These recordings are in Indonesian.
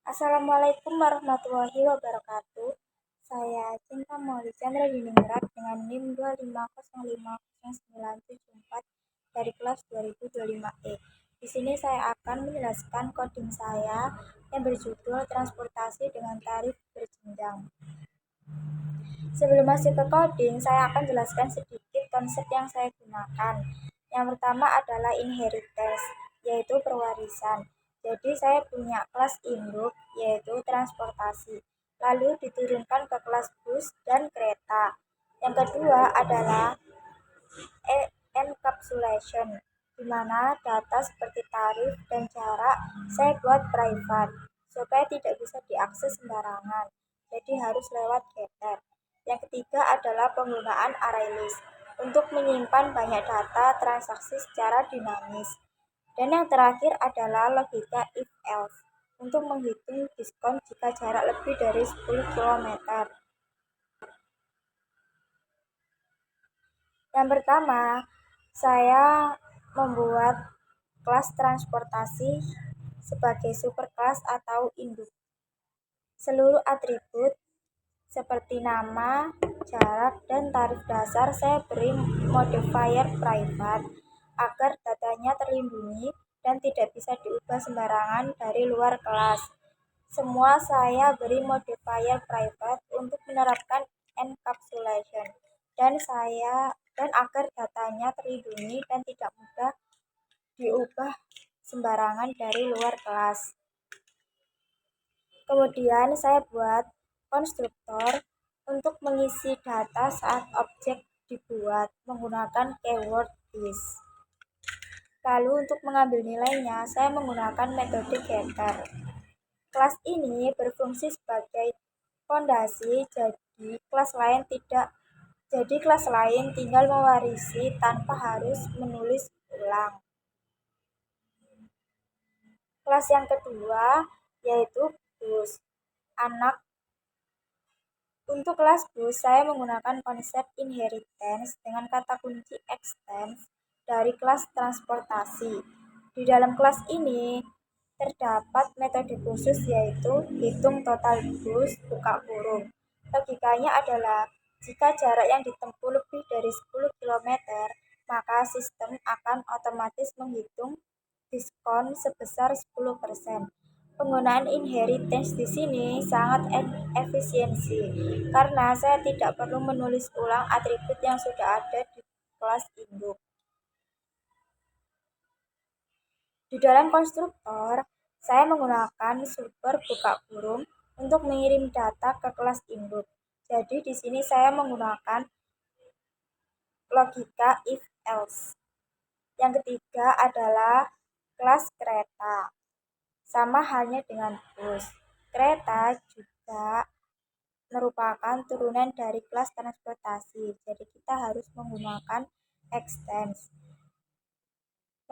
Assalamualaikum warahmatullahi wabarakatuh. Saya Cinta Mauli Chandra Diningrat dengan NIM 2505094 dari kelas 2025E. Di sini saya akan menjelaskan coding saya yang berjudul transportasi dengan tarif berjenjang. Sebelum masuk ke coding, saya akan jelaskan sedikit konsep yang saya gunakan. Yang pertama adalah inheritance, yaitu perwarisan. Jadi saya punya kelas induk, yaitu transportasi, lalu diturunkan ke kelas bus dan kereta. Yang kedua adalah encapsulation, di mana data seperti tarif dan jarak saya buat private, supaya tidak bisa diakses sembarangan, jadi harus lewat getter. Yang ketiga adalah penggunaan ArrayList untuk menyimpan banyak data transaksi secara dinamis. Dan yang terakhir adalah logika if-else untuk menghitung diskon jika jarak lebih dari 10 km. Yang pertama, saya membuat kelas transportasi sebagai superclass atau induk. Seluruh atribut seperti nama, jarak, dan tarif dasar saya beri modifier private agar datanya terlindungi dan tidak bisa diubah sembarangan dari luar kelas. Semua saya beri modifier private untuk menerapkan encapsulation dan agar datanya terlindungi dan tidak mudah diubah sembarangan dari luar kelas. Kemudian saya buat konstruktor untuk mengisi data saat objek dibuat menggunakan keyword is. Lalu untuk mengambil nilainya, saya menggunakan metode getter. Kelas ini berfungsi sebagai fondasi, jadi kelas lain tinggal mewarisi tanpa harus menulis ulang. Kelas yang kedua yaitu bus. Untuk kelas bus, saya menggunakan konsep inheritance dengan kata kunci extends dari kelas transportasi. Di dalam kelas ini terdapat metode khusus yaitu hitung total bus buka kurung. Logikanya adalah jika jarak yang ditempuh lebih dari 10 km, maka sistem akan otomatis menghitung diskon sebesar 10%. Penggunaan inheritance di sini sangat efisiensi karena saya tidak perlu menulis ulang atribut yang sudah ada di kelas induk. Di dalam konstruktor, saya menggunakan super buka kurung untuk mengirim data ke kelas induk. Jadi di sini saya menggunakan logika if else. Yang ketiga adalah kelas kereta. Sama halnya dengan bus. Kereta juga merupakan turunan dari kelas transportasi. Jadi kita harus menggunakan extends.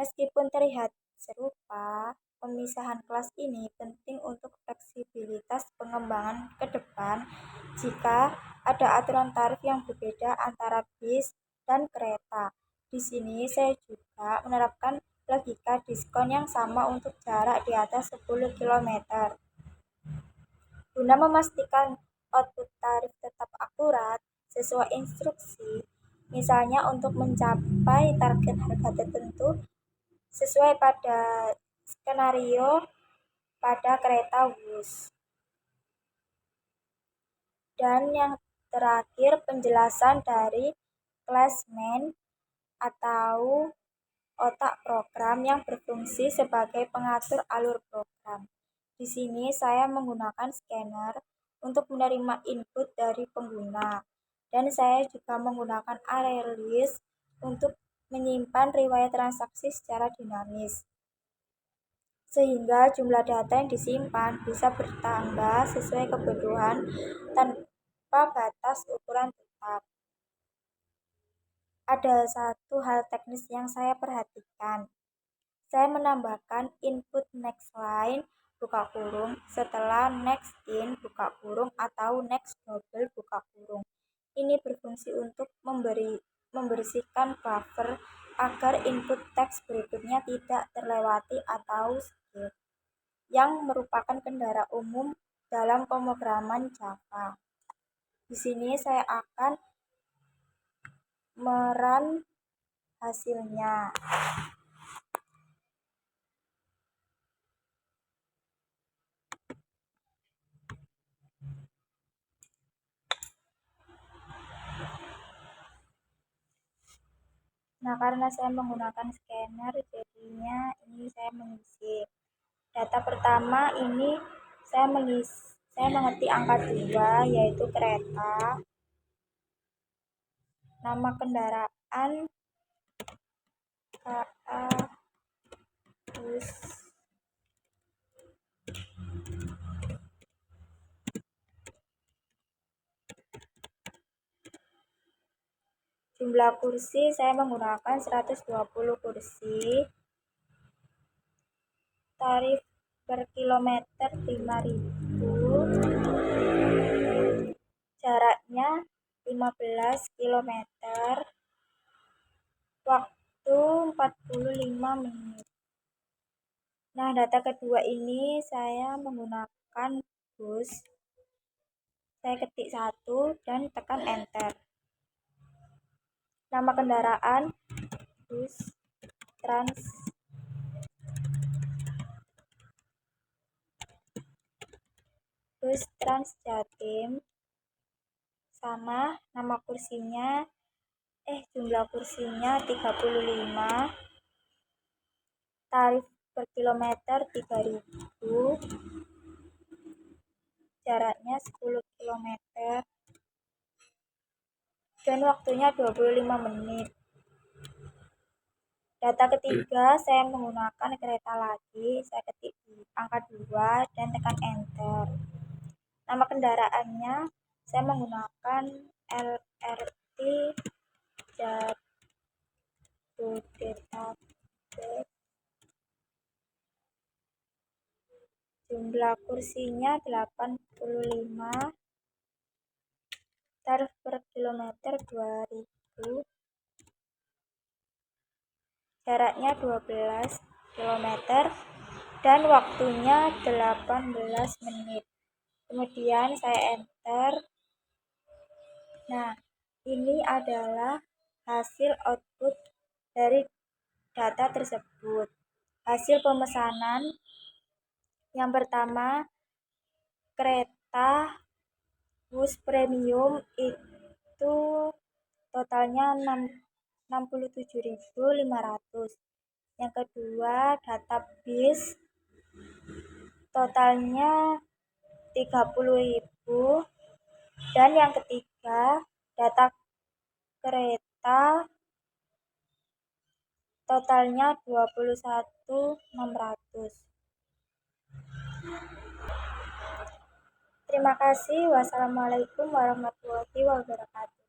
Meskipun terlihat serupa, pemisahan kelas ini penting untuk fleksibilitas pengembangan ke depan jika ada aturan tarif yang berbeda antara bis dan kereta. Di sini saya juga menerapkan logika diskon yang sama untuk jarak di atas 10 km. Guna memastikan output tarif tetap akurat sesuai instruksi, misalnya untuk mencapai target harga tertentu sesuai pada skenario pada kereta bus. Dan yang terakhir penjelasan dari kelas main atau otak program yang berfungsi sebagai pengatur alur program. Di sini saya menggunakan scanner untuk menerima input dari pengguna dan saya juga menggunakan ArrayList untuk menyimpan riwayat transaksi secara dinamis, sehingga jumlah data yang disimpan bisa bertambah sesuai kebutuhan tanpa batas ukuran tetap. Ada satu hal teknis yang saya perhatikan. Saya menambahkan input next line buka kurung setelah next in buka kurung atau next double buka kurung. Ini berfungsi untuk membersihkan buffer agar input teks berikutnya tidak terlewati atau skip. yang merupakan kendaraan umum dalam pemrograman Java. Di sini saya akan meran hasilnya. Nah, karena saya menggunakan scanner, jadinya ini saya mengisi. Data pertama ini saya mengetik angka 2 yaitu kereta. Nama kendaraan KA bus. Jumlah kursi saya menggunakan 120 kursi. Tarif per kilometer 5.000. Jaraknya 15 kilometer. Waktu 45 menit. Nah, data kedua ini saya menggunakan bus. Saya ketik 1 dan tekan enter. Nama kendaraan bus trans Jatim. Sama nama kursinya jumlah kursinya 35. Tarif per kilometer 3.000. Jaraknya 10 kilometer. Dan waktunya 25 menit. Data ketiga saya menggunakan kereta lagi. Saya ketik angka 2 dan tekan enter. Nama kendaraannya saya menggunakan LRT Jabodetabek. Jumlah kursinya 85. Tarif per kilometer 2.000. Jaraknya 12 km dan waktunya 18 menit. Kemudian saya enter. Nah, ini adalah hasil output dari data tersebut. Hasil pemesanan yang pertama, kereta bus premium itu totalnya 67.500. Yang kedua, data bis totalnya 30.000. Dan yang ketiga, data kereta totalnya 21.600. Terima kasih. Wassalamualaikum warahmatullahi wabarakatuh.